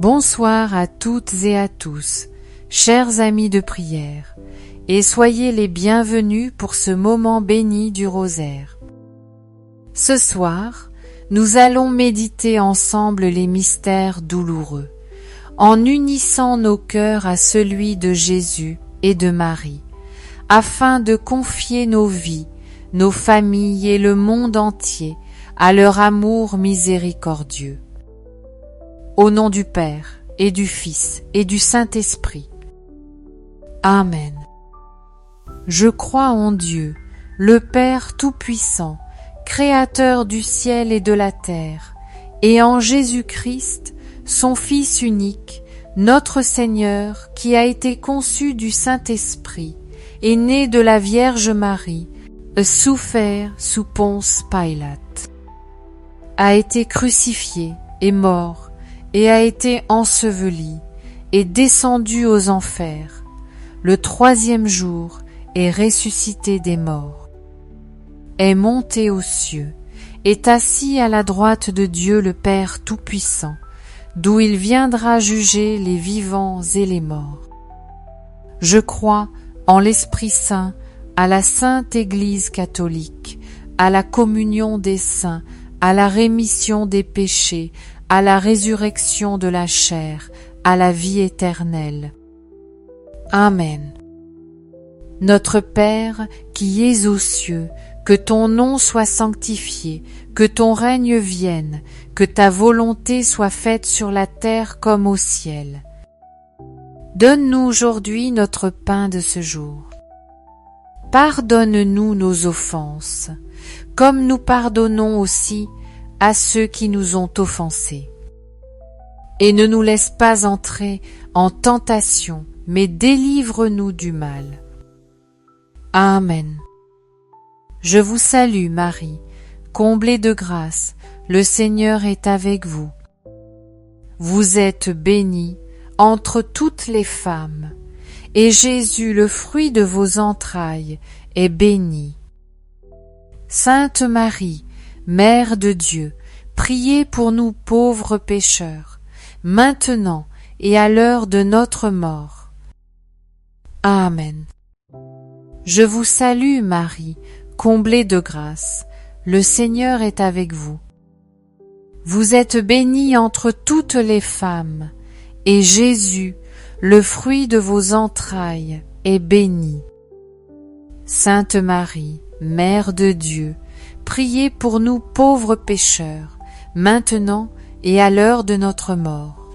Bonsoir à toutes et à tous, chers amis de prière, et soyez les bienvenus pour ce moment béni du rosaire. Ce soir, nous allons méditer ensemble les mystères douloureux, en unissant nos cœurs à celui de Jésus et de Marie, afin de confier nos vies, nos familles et le monde entier à leur amour miséricordieux. Au nom du Père, et du Fils, et du Saint-Esprit. Amen. Je crois en Dieu, le Père Tout-Puissant, Créateur du ciel et de la terre, et en Jésus-Christ, son Fils unique, notre Seigneur, qui a été conçu du Saint-Esprit, et né de la Vierge Marie, souffert sous Ponce Pilate, a été crucifié et mort, et a été enseveli, et descendu aux enfers, le troisième jour est ressuscité des morts, est monté aux cieux, est assis à la droite de Dieu le Père Tout-Puissant, d'où il viendra juger les vivants et les morts. Je crois en l'Esprit Saint, à la Sainte Église catholique, à la communion des saints, à la rémission des péchés, à la résurrection de la chair, à la vie éternelle. Amen. Notre Père, qui es aux cieux, que ton nom soit sanctifié, que ton règne vienne, que ta volonté soit faite sur la terre comme au ciel. Donne-nous aujourd'hui notre pain de ce jour. Pardonne-nous nos offenses, comme nous pardonnons aussi à ceux qui nous ont offensés. Et ne nous laisse pas entrer en tentation, mais délivre-nous du mal. Amen. Je vous salue Marie, comblée de grâce, le Seigneur est avec vous. Vous êtes bénie entre toutes les femmes, et Jésus, le fruit de vos entrailles, est béni. Sainte Marie, Mère de Dieu, priez pour nous pauvres pécheurs, maintenant et à l'heure de notre mort. Amen. Je vous salue Marie, comblée de grâce, le Seigneur est avec vous. Vous êtes bénie entre toutes les femmes, et Jésus, le fruit de vos entrailles, est béni. Sainte Marie, Mère de Dieu, priez pour nous pauvres pécheurs, maintenant et à l'heure de notre mort.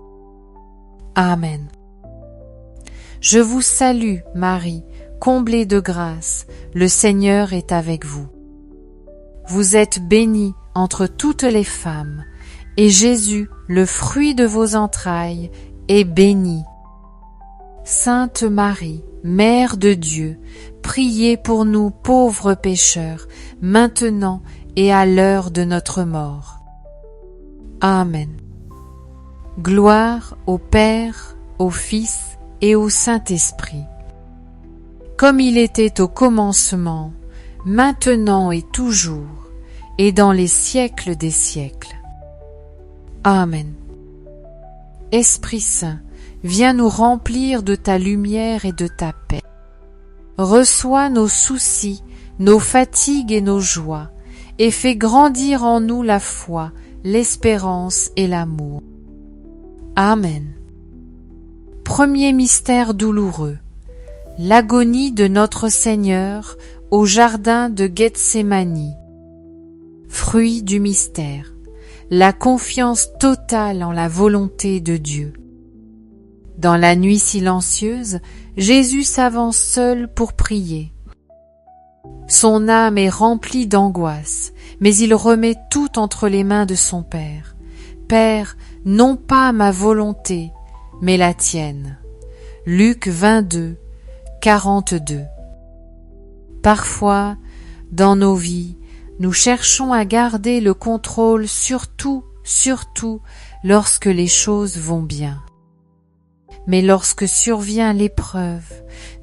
Amen. Je vous salue, Marie, comblée de grâce, le Seigneur est avec vous. Vous êtes bénie entre toutes les femmes, et Jésus, le fruit de vos entrailles, est béni. Sainte Marie, Mère de Dieu, priez pour nous pauvres pécheurs, maintenant et à l'heure de notre mort. Amen. Gloire au Père, au Fils et au Saint-Esprit, comme il était au commencement, maintenant et toujours, et dans les siècles des siècles. Amen. Esprit Saint, viens nous remplir de ta lumière et de ta paix. Reçois nos soucis, nos fatigues et nos joies, et fais grandir en nous la foi, l'espérance et l'amour. Amen. Premier mystère douloureux, l'agonie de notre Seigneur au jardin de Gethsémani. Fruit du mystère, la confiance totale en la volonté de Dieu. Dans la nuit silencieuse, Jésus s'avance seul pour prier. Son âme est remplie d'angoisse, mais il remet tout entre les mains de son Père. Père, non pas ma volonté, mais la tienne. Luc 22, 42. Parfois, dans nos vies, nous cherchons à garder le contrôle surtout lorsque les choses vont bien. Mais lorsque survient l'épreuve,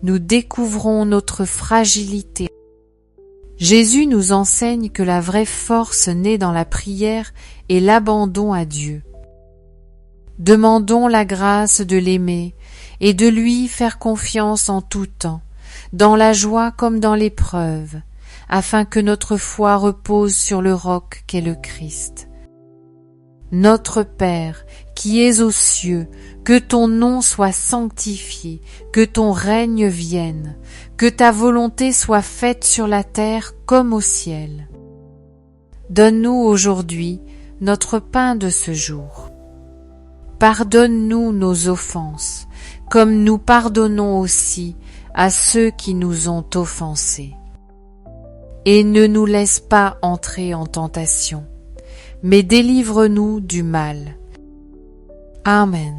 nous découvrons notre fragilité. Jésus nous enseigne que la vraie force naît dans la prière et l'abandon à Dieu. demandons la grâce de l'aimer et de lui faire confiance en tout temps, dans la joie comme dans l'épreuve, afin que notre foi repose sur le roc qu'est le Christ. Notre Père, qui es aux cieux, que ton nom soit sanctifié, que ton règne vienne, que ta volonté soit faite sur la terre comme au ciel. Donne-nous aujourd'hui notre pain de ce jour. Pardonne-nous nos offenses, comme nous pardonnons aussi à ceux qui nous ont offensés. Et ne nous laisse pas entrer en tentation, mais délivre-nous du mal. Amen.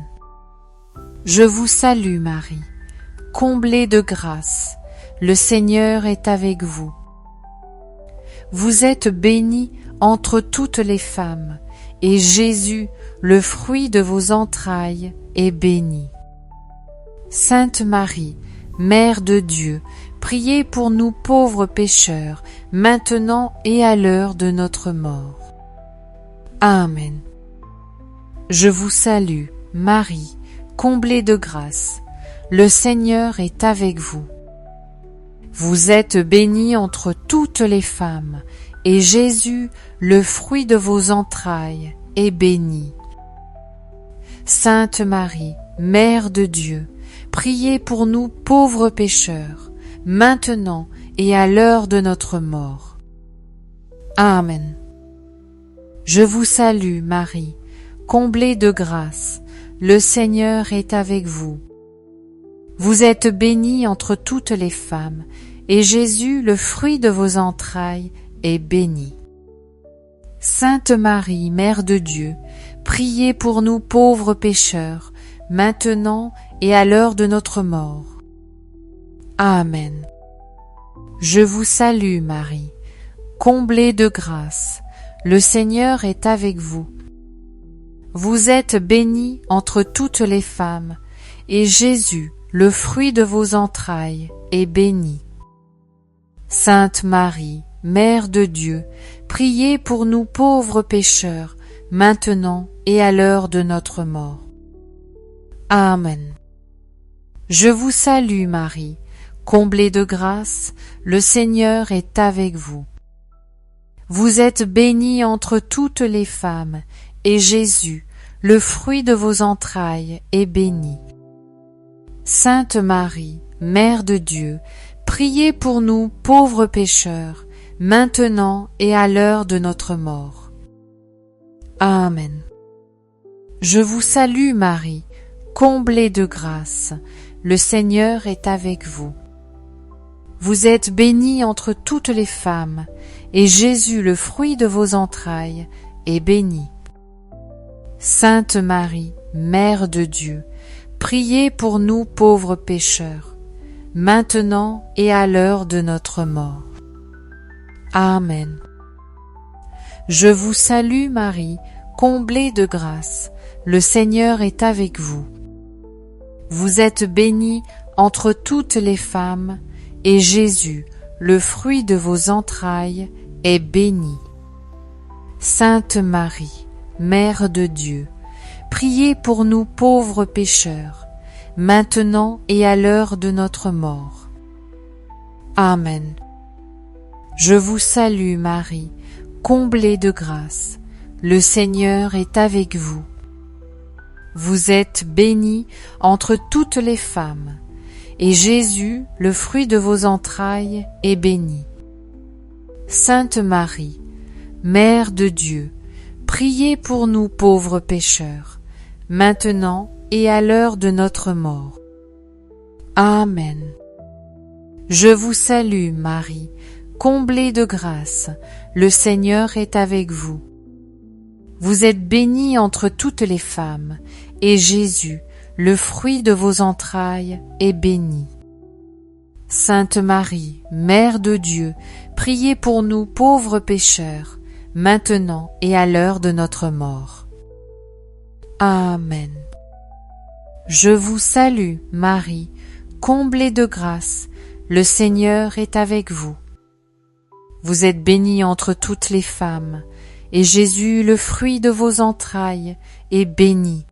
Je vous salue Marie, comblée de grâce, le Seigneur est avec vous. Vous êtes bénie entre toutes les femmes, et Jésus, le fruit de vos entrailles, est béni. Sainte Marie, Mère de Dieu, priez pour nous pauvres pécheurs, maintenant et à l'heure de notre mort. Amen. Je vous salue, Marie, comblée de grâce, le Seigneur est avec vous. Vous êtes bénie entre toutes les femmes, et Jésus, le fruit de vos entrailles, est béni. Sainte Marie, Mère de Dieu, priez pour nous pauvres pécheurs, maintenant et à l'heure de notre mort. Amen. Je vous salue, Marie, comblée de grâce, le Seigneur est avec vous. Vous êtes bénie entre toutes les femmes, et Jésus, le fruit de vos entrailles, est béni. Sainte Marie, Mère de Dieu, priez pour nous pauvres pécheurs, maintenant et à l'heure de notre mort. Amen. Je vous salue, Marie, comblée de grâce, le Seigneur est avec vous. Vous êtes bénie entre toutes les femmes, et Jésus, le fruit de vos entrailles, est béni. Sainte Marie, Mère de Dieu, priez pour nous pauvres pécheurs, maintenant et à l'heure de notre mort. Amen. Je vous salue Marie, comblée de grâce, le Seigneur est avec vous. Vous êtes bénie entre toutes les femmes, et Jésus, le fruit de vos entrailles, est béni. Sainte Marie, Mère de Dieu, priez pour nous pauvres pécheurs, maintenant et à l'heure de notre mort. Amen. Je vous salue Marie, comblée de grâce, le Seigneur est avec vous. Vous êtes bénie entre toutes les femmes, et Jésus, le fruit de vos entrailles, est béni. Sainte Marie, Mère de Dieu, priez pour nous pauvres pécheurs, maintenant et à l'heure de notre mort. Amen. Je vous salue Marie, comblée de grâce, le Seigneur est avec vous. Vous êtes bénie entre toutes les femmes, et Jésus, le fruit de vos entrailles, est béni. Sainte Marie, Mère de Dieu, priez pour nous pauvres pécheurs, maintenant et à l'heure de notre mort. Amen. Je vous salue Marie, comblée de grâce, le Seigneur est avec vous. Vous êtes bénie entre toutes les femmes, et Jésus, le fruit de vos entrailles, est béni. Sainte Marie, Mère de Dieu, priez pour nous pauvres pécheurs, maintenant et à l'heure de notre mort. Amen. Je vous salue Marie, comblée de grâce, le Seigneur est avec vous. Vous êtes bénie entre toutes les femmes, et Jésus, le fruit de vos entrailles, est béni. Sainte Marie, Mère de Dieu, priez pour nous pauvres pécheurs, maintenant et à l'heure de notre mort. Amen. Je vous salue, Marie, comblée de grâce, le Seigneur est avec vous. Vous êtes bénie entre toutes les femmes, et Jésus, le fruit de vos entrailles, est béni.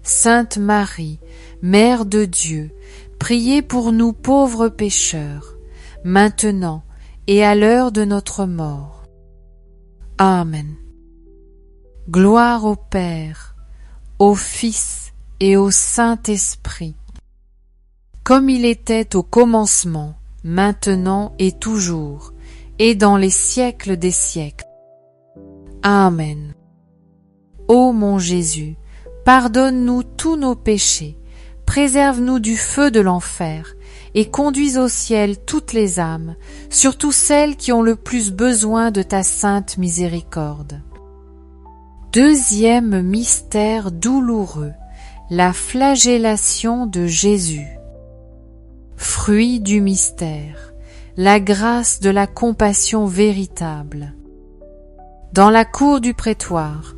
Sainte Marie, Mère de Dieu, priez pour nous pauvres pécheurs, maintenant et à l'heure de notre mort. Amen. Gloire au Père, au Fils et au Saint-Esprit, comme il était au commencement, maintenant et toujours, et dans les siècles des siècles. Amen. Ô mon Jésus, pardonne-nous tous nos péchés, préserve-nous du feu de l'enfer, et conduis au ciel toutes les âmes, surtout celles qui ont le plus besoin de ta sainte miséricorde. Deuxième mystère douloureux, la flagellation de Jésus. Fruit du mystère, la grâce de la compassion véritable. Dans la cour du prétoire,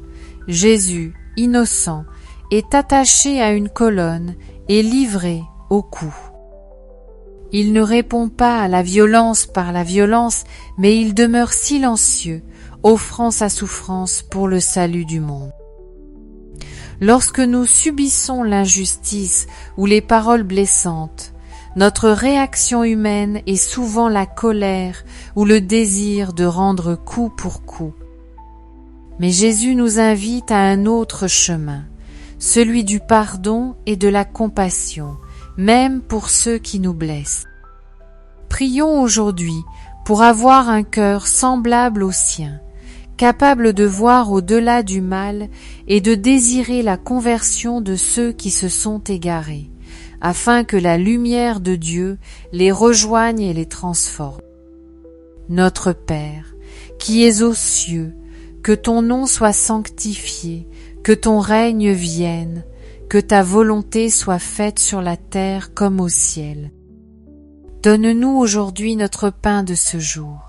Jésus, innocent, est attaché à une colonne et livré au cou. Il ne répond pas à la violence par la violence, mais il demeure silencieux, offrant sa souffrance pour le salut du monde. Lorsque nous subissons l'injustice ou les paroles blessantes, notre réaction humaine est souvent la colère ou le désir de rendre coup pour coup. Mais Jésus nous invite à un autre chemin, celui du pardon et de la compassion, même pour ceux qui nous blessent. Prions aujourd'hui pour avoir un cœur semblable au sien, capable de voir au-delà du mal et de désirer la conversion de ceux qui se sont égarés, afin que la lumière de Dieu les rejoigne et les transforme. Notre Père, qui es aux cieux, que ton nom soit sanctifié, que ton règne vienne, que ta volonté soit faite sur la terre comme au ciel. Donne-nous aujourd'hui notre pain de ce jour.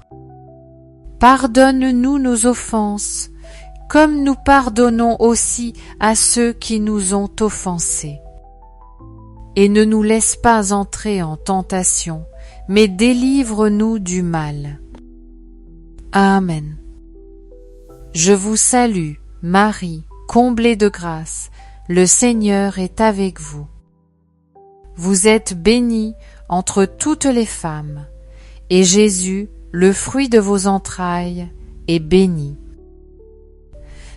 Pardonne-nous nos offenses, comme nous pardonnons aussi à ceux qui nous ont offensés. Et ne nous laisse pas entrer en tentation, mais délivre-nous du mal. Amen. Je vous salue, Marie, comblée de grâce, le Seigneur est avec vous. Vous êtes bénie entre toutes les femmes, et Jésus, le fruit de vos entrailles, est béni.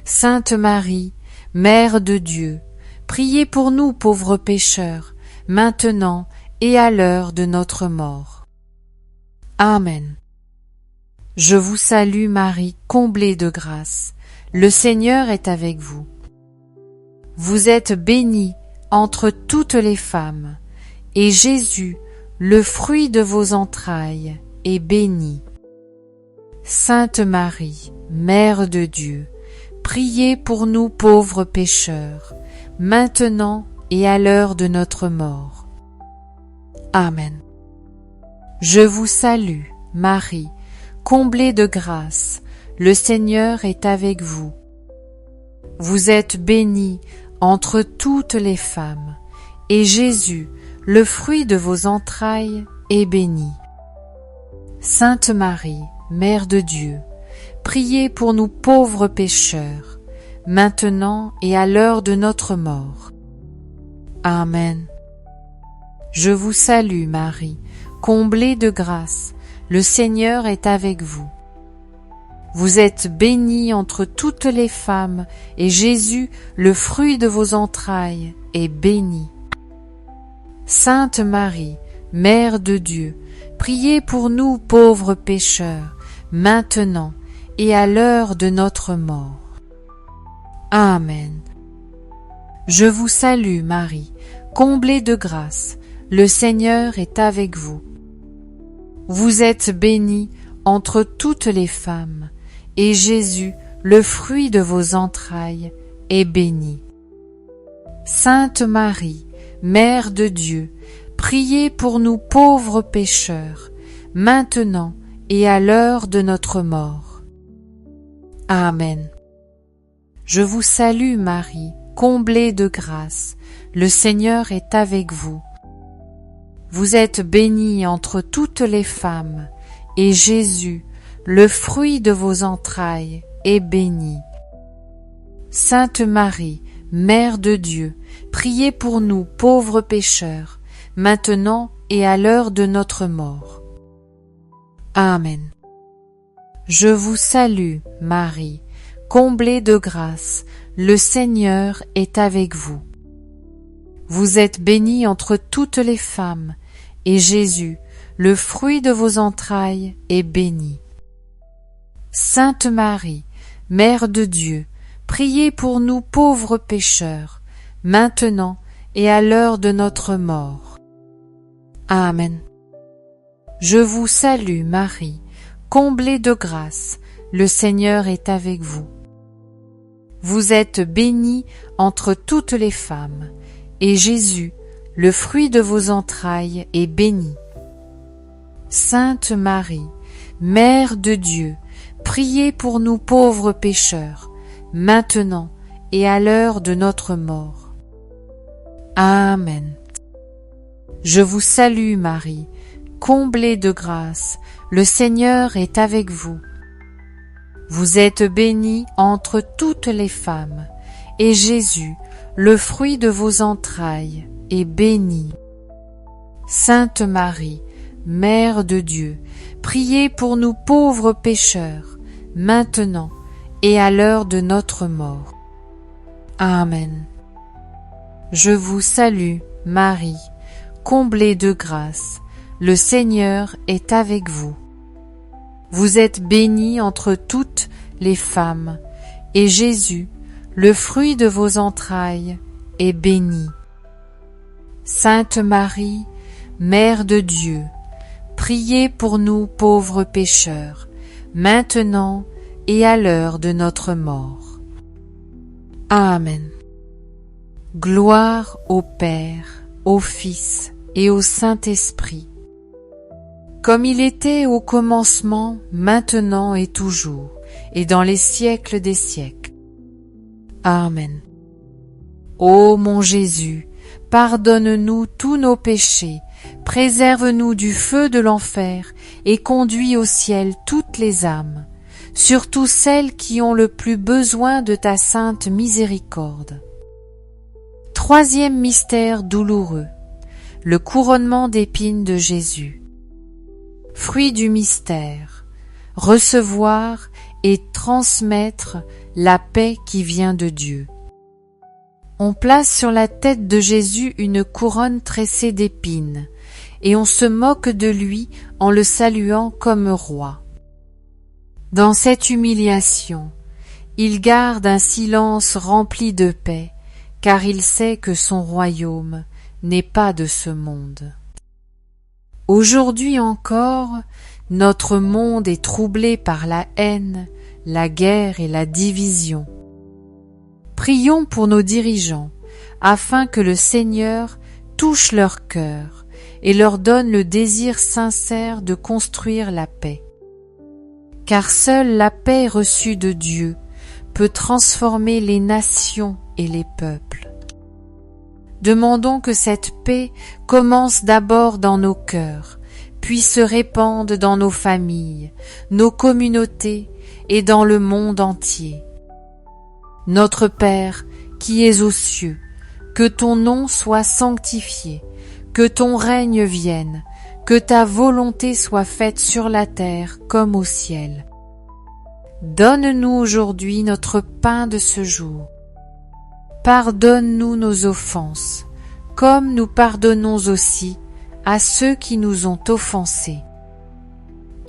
Sainte Marie, Mère de Dieu, priez pour nous pauvres pécheurs, maintenant et à l'heure de notre mort. Amen. Je vous salue Marie, comblée de grâce, le Seigneur est avec vous. Vous êtes bénie entre toutes les femmes, et Jésus, le fruit de vos entrailles, est béni. Sainte Marie, Mère de Dieu, priez pour nous pauvres pécheurs, maintenant et à l'heure de notre mort. Amen. Je vous salue, Marie, comblée de grâce, le Seigneur est avec vous. Vous êtes bénie entre toutes les femmes, et Jésus, le fruit de vos entrailles, est béni. Sainte Marie, Mère de Dieu, priez pour nous pauvres pécheurs, maintenant et à l'heure de notre mort. Amen. Je vous salue Marie, comblée de grâce, le Seigneur est avec vous. Vous êtes bénie entre toutes les femmes, et Jésus, le fruit de vos entrailles, est béni. Sainte Marie, Mère de Dieu, priez pour nous pauvres pécheurs, maintenant et à l'heure de notre mort. Amen. Je vous salue Marie, comblée de grâce, le Seigneur est avec vous. Vous êtes bénie entre toutes les femmes, et Jésus, le fruit de vos entrailles, est béni. Sainte Marie, Mère de Dieu, priez pour nous pauvres pécheurs, maintenant et à l'heure de notre mort. Amen. Je vous salue Marie, comblée de grâce, le Seigneur est avec vous. Vous êtes bénie entre toutes les femmes, et Jésus, le fruit de vos entrailles, est béni. Sainte Marie, Mère de Dieu, priez pour nous pauvres pécheurs, maintenant et à l'heure de notre mort. Amen. Je vous salue, Marie, comblée de grâce, le Seigneur est avec vous. Vous êtes bénie entre toutes les femmes, et Jésus, le fruit de vos entrailles, est béni. Sainte Marie, Mère de Dieu, priez pour nous pauvres pécheurs, maintenant et à l'heure de notre mort. Amen. Je vous salue, Marie, comblée de grâce, le Seigneur est avec vous. Vous êtes bénie entre toutes les femmes, et Jésus, le fruit de vos entrailles, est béni. Sainte Marie, Mère de Dieu, priez pour nous pauvres pécheurs, maintenant et à l'heure de notre mort. Amen. Je vous salue, Marie, comblée de grâce, le Seigneur est avec vous. Vous êtes bénie entre toutes les femmes, et Jésus, le fruit de vos entrailles, est béni. Sainte Marie, Mère de Dieu, priez pour nous pauvres pécheurs, maintenant et à l'heure de notre mort. Amen. Je vous salue, Marie, comblée de grâce, le Seigneur est avec vous. Vous êtes bénie entre toutes les femmes, et Jésus, le fruit de vos entrailles, est béni. Sainte Marie, Mère de Dieu, priez pour nous pauvres pécheurs, maintenant et à l'heure de notre mort. Amen. Gloire au Père, au Fils et au Saint-Esprit, comme il était au commencement, maintenant et toujours, et dans les siècles des siècles. Amen. Ô mon Jésus, pardonne-nous tous nos péchés, préserve-nous du feu de l'enfer et conduis au ciel toutes les âmes, surtout celles qui ont le plus besoin de ta sainte miséricorde. Troisième mystère douloureux, le couronnement d'épines de Jésus. Fruit du mystère, recevoir et transmettre la paix qui vient de Dieu. On place sur la tête de Jésus une couronne tressée d'épines, et on se moque de lui en le saluant comme roi. Dans cette humiliation, il garde un silence rempli de paix, car il sait que son royaume n'est pas de ce monde. Aujourd'hui encore, notre monde est troublé par la haine, la guerre et la division. Prions pour nos dirigeants, afin que le Seigneur touche leur cœur et leur donne le désir sincère de construire la paix. Car seule la paix reçue de Dieu peut transformer les nations et les peuples. Demandons que cette paix commence d'abord dans nos cœurs, puis se répande dans nos familles, nos communautés et dans le monde entier. Notre Père, qui es aux cieux, que ton nom soit sanctifié, que ton règne vienne, que ta volonté soit faite sur la terre comme au ciel. Donne-nous aujourd'hui notre pain de ce jour. Pardonne-nous nos offenses, comme nous pardonnons aussi à ceux qui nous ont offensés.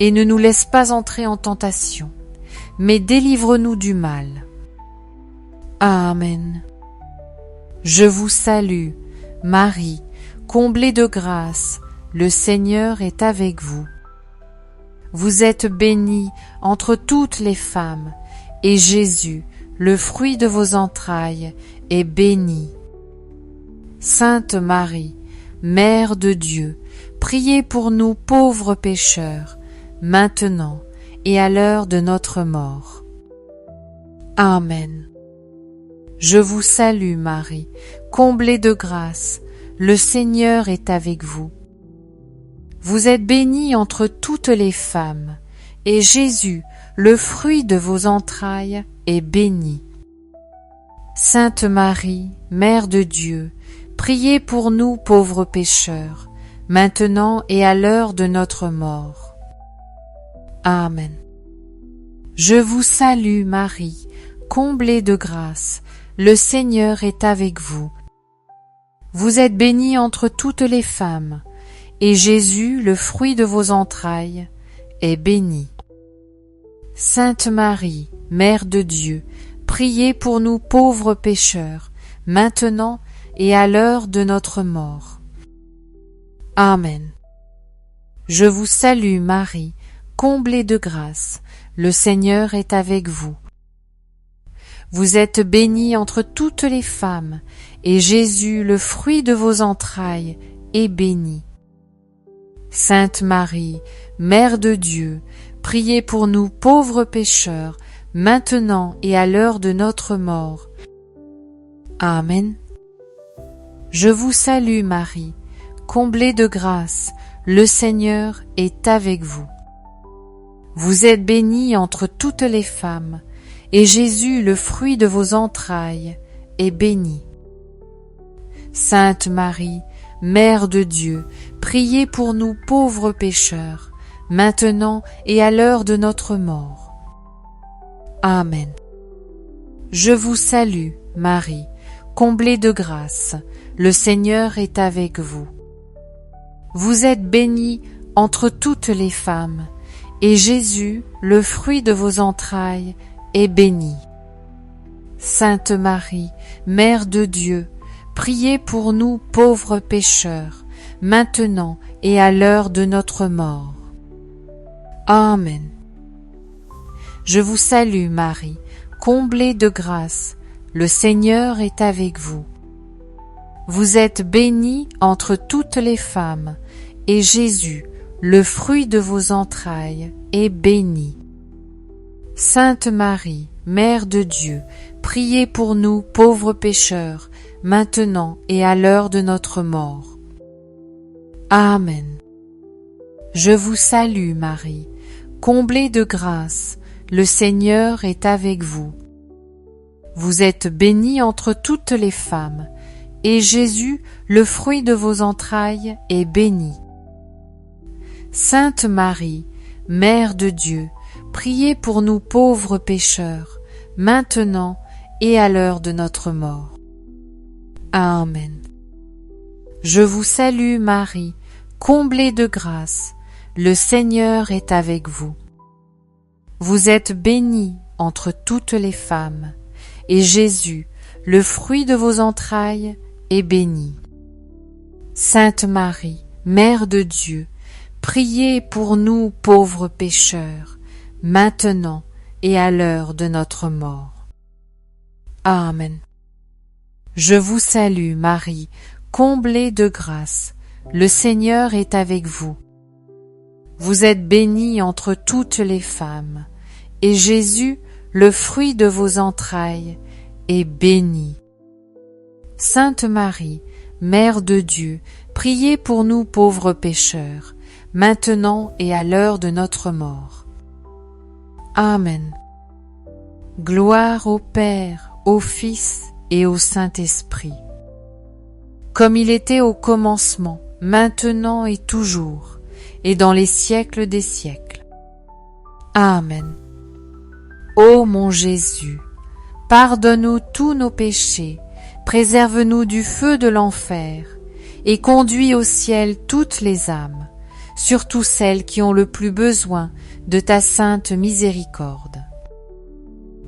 Et ne nous laisse pas entrer en tentation, mais délivre-nous du mal. Amen. Je vous salue, Marie, comblée de grâce, le Seigneur est avec vous. Vous êtes bénie entre toutes les femmes, et Jésus, le fruit de vos entrailles, est béni. Sainte Marie, Mère de Dieu, priez pour nous pauvres pécheurs, maintenant et à l'heure de notre mort. Amen. Je vous salue, Marie, comblée de grâce, le Seigneur est avec vous. Vous êtes bénie entre toutes les femmes, et Jésus, le fruit de vos entrailles, est béni. Sainte Marie, Mère de Dieu, priez pour nous pauvres pécheurs, maintenant et à l'heure de notre mort. Amen. Je vous salue Marie, comblée de grâce, le Seigneur est avec vous. Vous êtes bénie entre toutes les femmes, et Jésus, le fruit de vos entrailles, est béni. Sainte Marie, Mère de Dieu, priez pour nous pauvres pécheurs, maintenant et à l'heure de notre mort. Amen. Je vous salue Marie, comblée de grâce, le Seigneur est avec vous. Vous êtes bénie entre toutes les femmes, et Jésus, le fruit de vos entrailles, est béni. Sainte Marie, Mère de Dieu, priez pour nous pauvres pécheurs, maintenant et à l'heure de notre mort. Amen. Je vous salue Marie, comblée de grâce, le Seigneur est avec vous. Vous êtes bénie entre toutes les femmes, et Jésus, le fruit de vos entrailles, est béni. Sainte Marie, Mère de Dieu, priez pour nous pauvres pécheurs, maintenant et à l'heure de notre mort. Amen. Je vous salue, Marie, comblée de grâce, le Seigneur est avec vous. Vous êtes bénie entre toutes les femmes, et Jésus, le fruit de vos entrailles, est béni. Sainte Marie, Mère de Dieu, priez pour nous pauvres pécheurs, maintenant et à l'heure de notre mort. Amen. Je vous salue Marie, comblée de grâce, le Seigneur est avec vous. Vous êtes bénie entre toutes les femmes, et Jésus, le fruit de vos entrailles, est béni. Sainte Marie, Mère de Dieu, priez pour nous pauvres pécheurs, maintenant et à l'heure de notre mort. Amen. Je vous salue Marie, comblée de grâce, le Seigneur est avec vous. Vous êtes bénie entre toutes les femmes, et Jésus, le fruit de vos entrailles, est béni. Sainte Marie, Mère de Dieu, priez pour nous pauvres pécheurs, maintenant et à l'heure de notre mort. Amen. Je vous salue Marie, comblée de grâce, le Seigneur est avec vous. Vous êtes bénie entre toutes les femmes, et Jésus, le fruit de vos entrailles, est béni. Sainte Marie, Mère de Dieu, priez pour nous pauvres pécheurs, maintenant et à l'heure de notre mort. Amen. Je vous salue Marie, comblée de grâce, le Seigneur est avec vous. Vous êtes bénie entre toutes les femmes, et Jésus, le fruit de vos entrailles, est béni. Sainte Marie, Mère de Dieu, priez pour nous pauvres pécheurs, maintenant et à l'heure de notre mort. Amen. Gloire au Père, au Fils et au Saint-Esprit, comme il était au commencement, maintenant et toujours, et dans les siècles des siècles. Amen. Ô mon Jésus, pardonne-nous tous nos péchés, préserve-nous du feu de l'enfer, et conduis au ciel toutes les âmes, surtout celles qui ont le plus besoin de ta sainte miséricorde.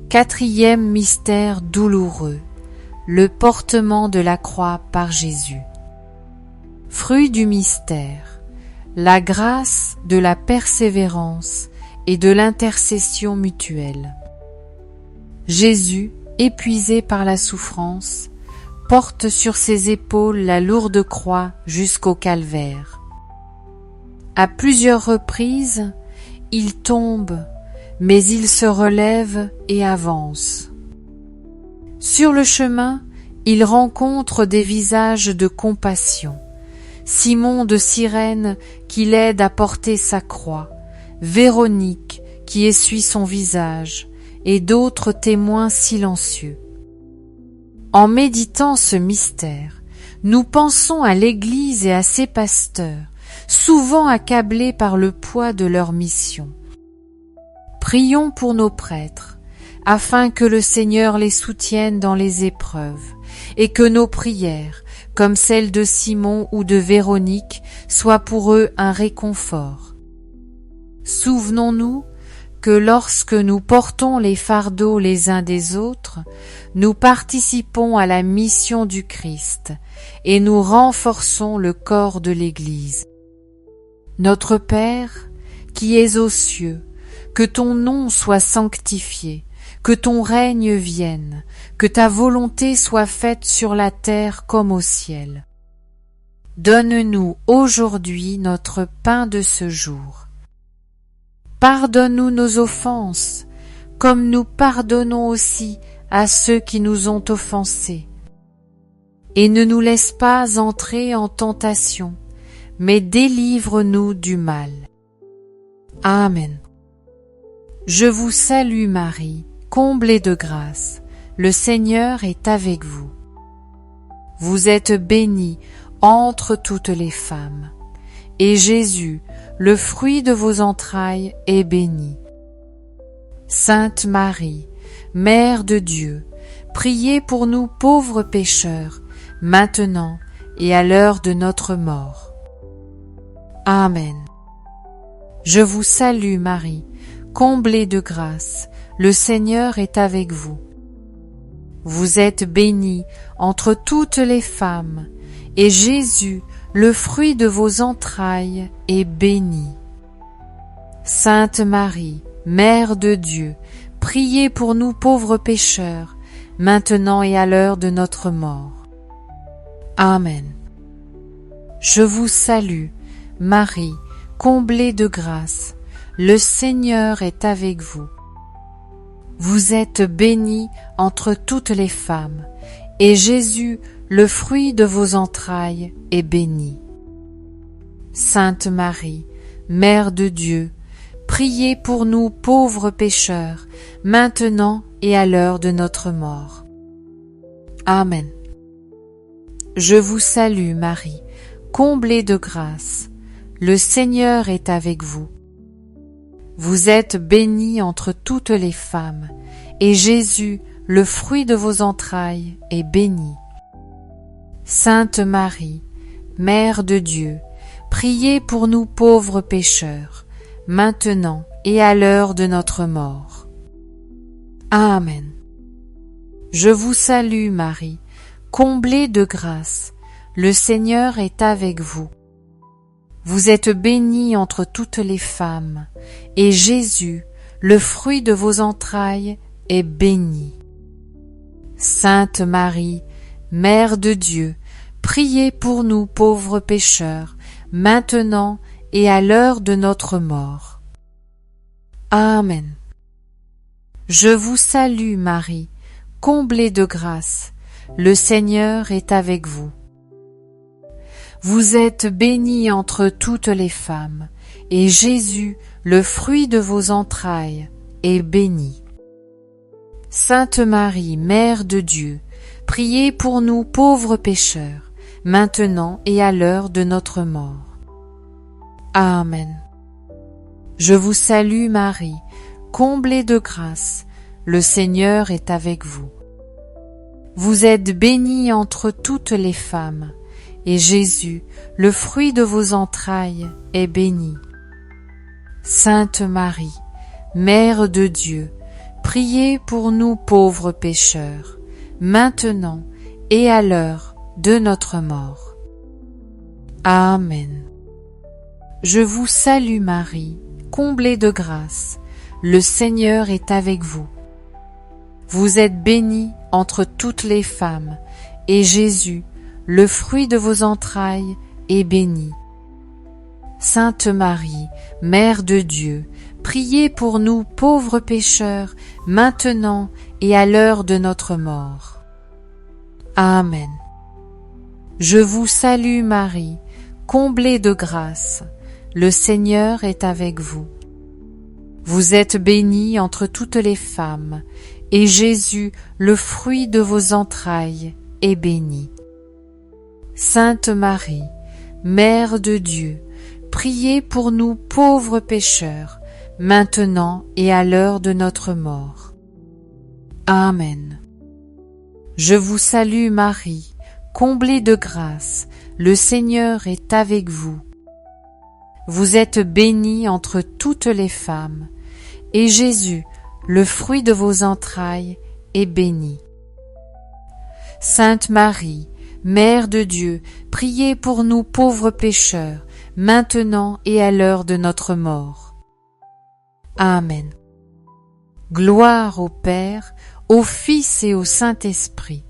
Quatrième mystère douloureux, le portement de la croix par Jésus. Fruit du mystère, la grâce de la persévérance et de l'intercession mutuelle. Jésus, épuisé par la souffrance, porte sur ses épaules la lourde croix jusqu'au calvaire. À plusieurs reprises, il tombe, mais il se relève et avance. Sur le chemin, il rencontre des visages de compassion. Simon de Cyrène qui l'aide à porter sa croix, Véronique qui essuie son visage, et d'autres témoins silencieux. En méditant ce mystère, nous pensons à l'Église et à ses pasteurs, souvent accablés par le poids de leur mission. Prions pour nos prêtres, afin que le Seigneur les soutienne dans les épreuves, et que nos prières, comme celles de Simon ou de Véronique, soient pour eux un réconfort. Souvenons-nous que lorsque nous portons les fardeaux les uns des autres, nous participons à la mission du Christ et nous renforçons le corps de l'Église. Notre Père, qui es aux cieux, que ton nom soit sanctifié, que ton règne vienne, que ta volonté soit faite sur la terre comme au ciel. Donne-nous aujourd'hui notre pain de ce jour. Pardonne-nous nos offenses, comme nous pardonnons aussi à ceux qui nous ont offensés. Et ne nous laisse pas entrer en tentation, mais délivre-nous du mal. Amen. Je vous salue Marie, comblée de grâce, le Seigneur est avec vous. Vous êtes bénie entre toutes les femmes, et Jésus, le fruit de vos entrailles, est béni. Sainte Marie, Mère de Dieu, priez pour nous pauvres pécheurs, maintenant et à l'heure de notre mort. Amen. Je vous salue Marie, comblée de grâce, le Seigneur est avec vous. Vous êtes bénie entre toutes les femmes, et Jésus, le fruit de vos entrailles, est béni. Sainte Marie, Mère de Dieu, priez pour nous pauvres pécheurs, maintenant et à l'heure de notre mort. Amen. Je vous salue, Marie, comblée de grâce, le Seigneur est avec vous. Vous êtes bénie entre toutes les femmes, et Jésus, le fruit de vos entrailles, est béni. Sainte Marie, Mère de Dieu, priez pour nous pauvres pécheurs, maintenant et à l'heure de notre mort. Amen. Je vous salue Marie, comblée de grâce, le Seigneur est avec vous. Vous êtes bénie entre toutes les femmes, et Jésus, le fruit de vos entrailles, est béni. Sainte Marie, Mère de Dieu, priez pour nous pauvres pécheurs, maintenant et à l'heure de notre mort. Amen. Je vous salue Marie, comblée de grâce, le Seigneur est avec vous. Vous êtes bénie entre toutes les femmes, et Jésus, le fruit de vos entrailles, est béni. Sainte Marie, Mère de Dieu, priez pour nous pauvres pécheurs, maintenant et à l'heure de notre mort. Amen. Je vous salue Marie, comblée de grâce, le Seigneur est avec vous. Vous êtes bénie entre toutes les femmes, et Jésus, le fruit de vos entrailles, est béni. Sainte Marie, Mère de Dieu, priez pour nous pauvres pécheurs, maintenant et à l'heure de notre mort. Amen. Je vous salue Marie, comblée de grâce, le Seigneur est avec vous. Vous êtes bénie entre toutes les femmes, et Jésus, le fruit de vos entrailles, est béni. Sainte Marie, Mère de Dieu, priez pour nous pauvres pécheurs, maintenant et à l'heure de notre mort. Amen. Je vous salue Marie, comblée de grâce, le Seigneur est avec vous. Vous êtes bénie entre toutes les femmes, et Jésus, le fruit de vos entrailles, est béni. Sainte Marie, Mère de Dieu, priez pour nous pauvres pécheurs, maintenant et à l'heure de notre mort. Amen. Je vous salue Marie, comblée de grâce, le Seigneur est avec vous. Vous êtes bénie entre toutes les femmes, et Jésus, le fruit de vos entrailles, est béni. Sainte Marie, Mère de Dieu, priez pour nous pauvres pécheurs, maintenant et à l'heure de notre mort. Amen. Je vous salue Marie, comblée de grâce, le Seigneur est avec vous. Vous êtes bénie entre toutes les femmes, et Jésus, le fruit de vos entrailles, est béni. Sainte Marie, Mère de Dieu, priez pour nous pauvres pécheurs, maintenant et à l'heure de notre mort. Amen. Gloire au Père, au Fils et au Saint-Esprit,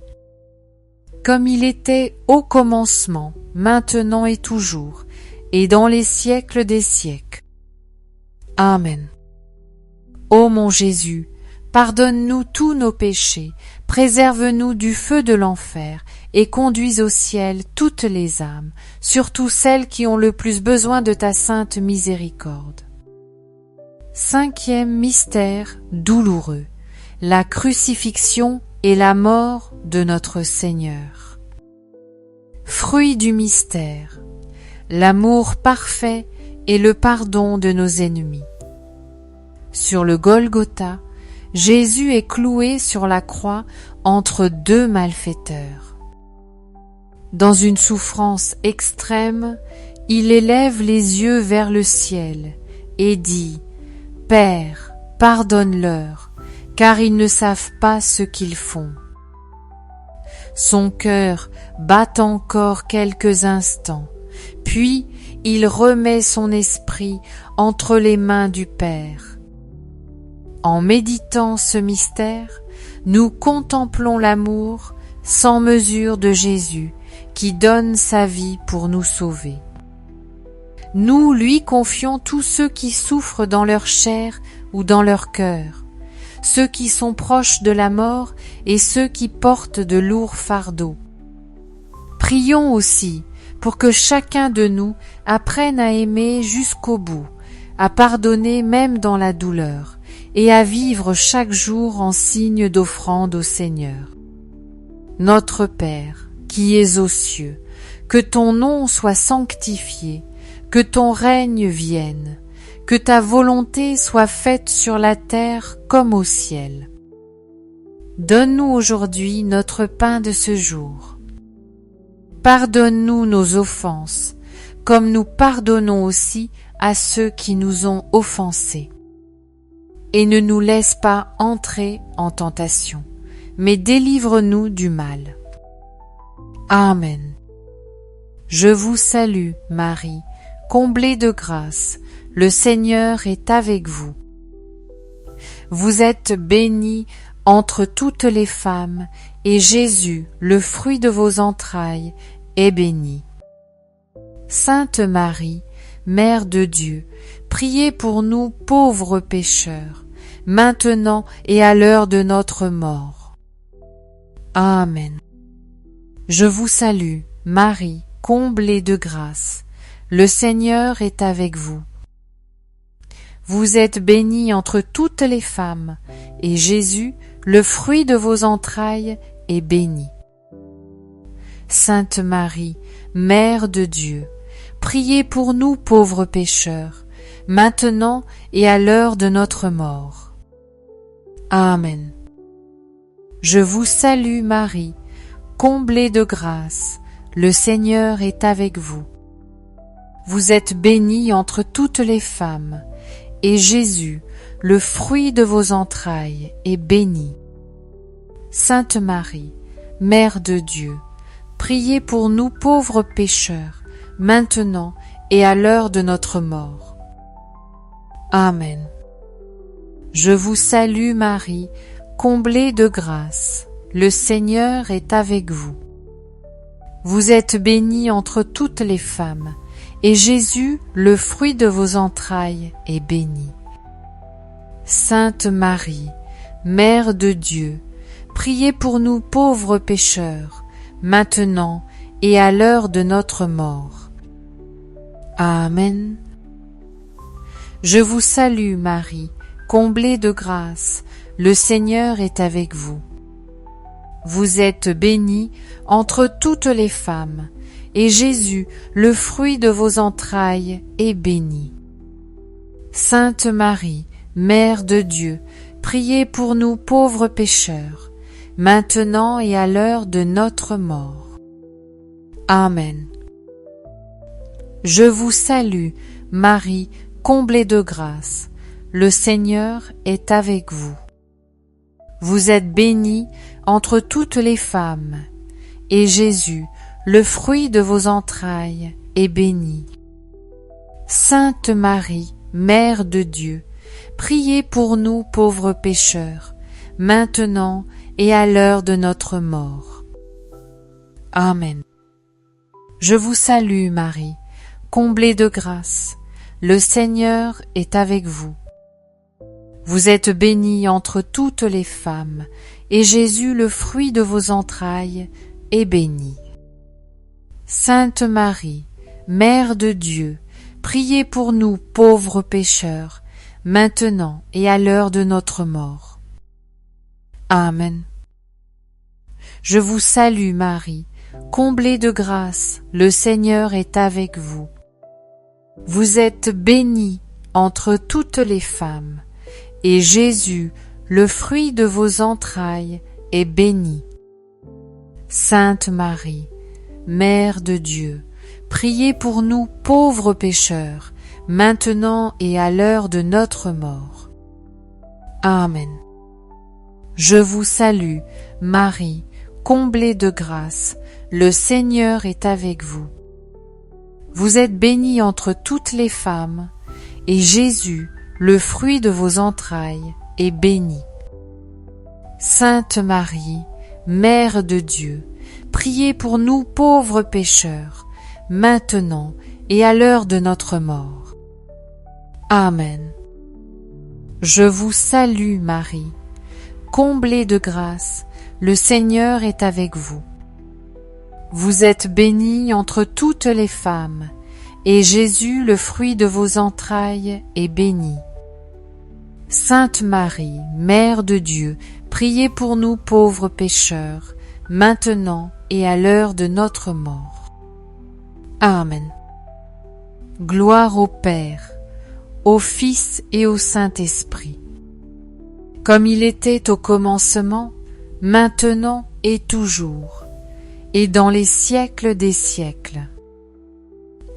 comme il était au commencement, maintenant et toujours, et dans les siècles des siècles. Amen. Ô mon Jésus, pardonne-nous tous nos péchés, préserve-nous du feu de l'enfer, et conduis au ciel toutes les âmes, surtout celles qui ont le plus besoin de ta sainte miséricorde. Cinquième mystère douloureux, la crucifixion et la mort de notre Seigneur. Fruit du mystère, l'amour parfait et le pardon de nos ennemis. Sur le Golgotha, Jésus est cloué sur la croix entre deux malfaiteurs. Dans une souffrance extrême, il élève les yeux vers le ciel et dit « Père, pardonne-leur, car ils ne savent pas ce qu'ils font. » Son cœur bat encore quelques instants, puis il remet son esprit entre les mains du Père. En méditant ce mystère, nous contemplons l'amour sans mesure de Jésus qui donne sa vie pour nous sauver. Nous lui confions tous ceux qui souffrent dans leur chair ou dans leur cœur, ceux qui sont proches de la mort et ceux qui portent de lourds fardeaux. Prions aussi pour que chacun de nous apprenne à aimer jusqu'au bout, à pardonner même dans la douleur, et à vivre chaque jour en signe d'offrande au Seigneur. Notre Père, qui es aux cieux, que ton nom soit sanctifié, que ton règne vienne, que ta volonté soit faite sur la terre comme au ciel. Donne-nous aujourd'hui notre pain de ce jour. Pardonne-nous nos offenses, comme nous pardonnons aussi à ceux qui nous ont offensés. Et ne nous laisse pas entrer en tentation, mais délivre-nous du mal. Amen. Je vous salue, Marie, comblée de grâce, le Seigneur est avec vous. Vous êtes bénie entre toutes les femmes, et Jésus, le fruit de vos entrailles, est béni. Sainte Marie, Mère de Dieu, priez pour nous pauvres pécheurs, maintenant et à l'heure de notre mort. Amen. Je vous salue, Marie, comblée de grâce, le Seigneur est avec vous. Vous êtes bénie entre toutes les femmes, et Jésus, le fruit de vos entrailles, est béni. Sainte Marie, Mère de Dieu, priez pour nous pauvres pécheurs, maintenant et à l'heure de notre mort. Amen. Je vous salue Marie, comblée de grâce, le Seigneur est avec vous. Vous êtes bénie entre toutes les femmes, et Jésus, le fruit de vos entrailles, est béni. Sainte Marie, Mère de Dieu, priez pour nous pauvres pécheurs, maintenant et à l'heure de notre mort. Amen. Je vous salue Marie, comblée de grâce, le Seigneur est avec vous. Vous êtes bénie entre toutes les femmes, et Jésus, le fruit de vos entrailles, est béni. Sainte Marie, Mère de Dieu, priez pour nous pauvres pécheurs, maintenant et à l'heure de notre mort. Amen. Je vous salue Marie, comblée de grâce, le Seigneur est avec vous. Vous êtes bénie entre toutes les femmes, et Jésus, le fruit de vos entrailles, est béni. Sainte Marie, Mère de Dieu, priez pour nous pauvres pécheurs, maintenant et à l'heure de notre mort. Amen. Je vous salue, Marie, comblée de grâce, le Seigneur est avec vous. Vous êtes bénie entre toutes les femmes, et Jésus, le fruit de vos entrailles, est béni. Sainte Marie, Mère de Dieu, priez pour nous pauvres pécheurs, maintenant et à l'heure de notre mort. Amen. Je vous salue, Marie, comblée de grâce, le Seigneur est avec vous. Vous êtes bénie entre toutes les femmes, et Jésus, le fruit de vos entrailles, est béni. Sainte Marie, Mère de Dieu, priez pour nous pauvres pécheurs, maintenant et à l'heure de notre mort. Amen. Je vous salue, Marie, comblée de grâce, le Seigneur est avec vous. Vous êtes bénie entre toutes les femmes, et Jésus, le fruit de vos entrailles, est béni. Sainte Marie, Mère de Dieu, priez pour nous pauvres pécheurs, maintenant et à l'heure de notre mort. Amen. Je vous salue, Marie, comblée de grâce, le Seigneur est avec vous. Vous êtes bénie entre toutes les femmes, et Jésus, le fruit de vos entrailles, est béni. Sainte Marie, Mère de Dieu, priez pour nous pauvres pécheurs, maintenant et à l'heure de notre mort. Amen. Je vous salue, Marie, comblée de grâce, le Seigneur est avec vous. Vous êtes bénie entre toutes les femmes, et Jésus, le fruit de vos entrailles, est béni. Sainte Marie, Mère de Dieu, priez pour nous pauvres pécheurs, maintenant et à l'heure de notre mort. Amen. Gloire au Père, au Fils et au Saint-Esprit, comme il était au commencement, maintenant et toujours, et dans les siècles des siècles.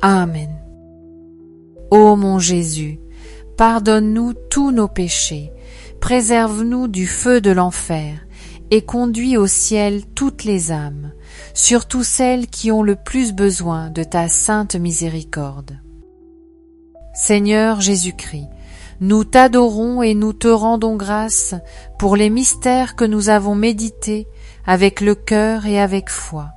Amen. Ô mon Jésus, pardonne-nous tous nos péchés, préserve-nous du feu de l'enfer, et conduis au ciel toutes les âmes, surtout celles qui ont le plus besoin de ta sainte miséricorde. Seigneur Jésus-Christ, nous t'adorons et nous te rendons grâce pour les mystères que nous avons médités avec le cœur et avec foi.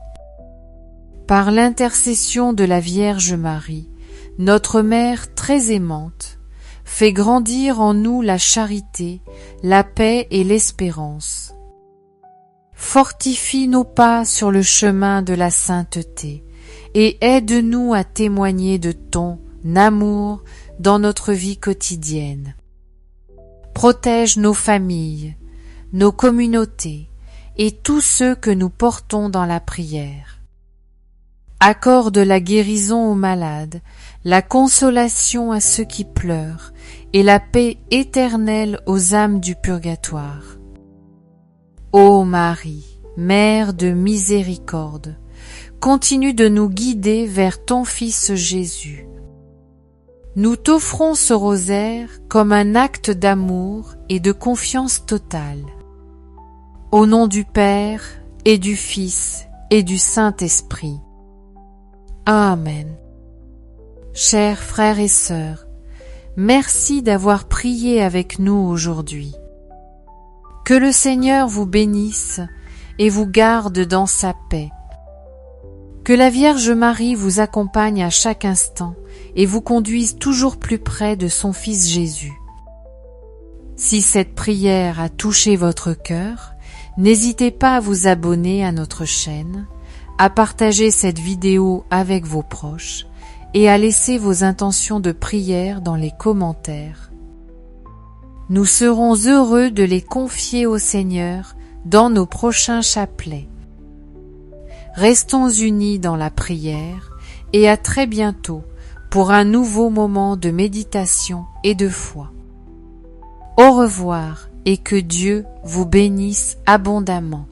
Par l'intercession de la Vierge Marie, notre Mère très aimante, fais grandir en nous la charité, la paix et l'espérance. Fortifie nos pas sur le chemin de la sainteté et aide-nous à témoigner de ton amour dans notre vie quotidienne. Protège nos familles, nos communautés et tous ceux que nous portons dans la prière. Accorde la guérison aux malades, la consolation à ceux qui pleurent et la paix éternelle aux âmes du purgatoire. Ô Marie, Mère de miséricorde, continue de nous guider vers ton Fils Jésus. Nous t'offrons ce rosaire comme un acte d'amour et de confiance totale. Au nom du Père et du Fils et du Saint-Esprit. Amen. Chers frères et sœurs, merci d'avoir prié avec nous aujourd'hui. Que le Seigneur vous bénisse et vous garde dans sa paix. Que la Vierge Marie vous accompagne à chaque instant et vous conduise toujours plus près de son Fils Jésus. Si cette prière a touché votre cœur, n'hésitez pas à vous abonner à notre chaîne, à partager cette vidéo avec vos proches et à laisser vos intentions de prière dans les commentaires. nous serons heureux de les confier au Seigneur dans nos prochains chapelets. Restons unis dans la prière et à très bientôt pour un nouveau moment de méditation et de foi. Au revoir et que Dieu vous bénisse abondamment.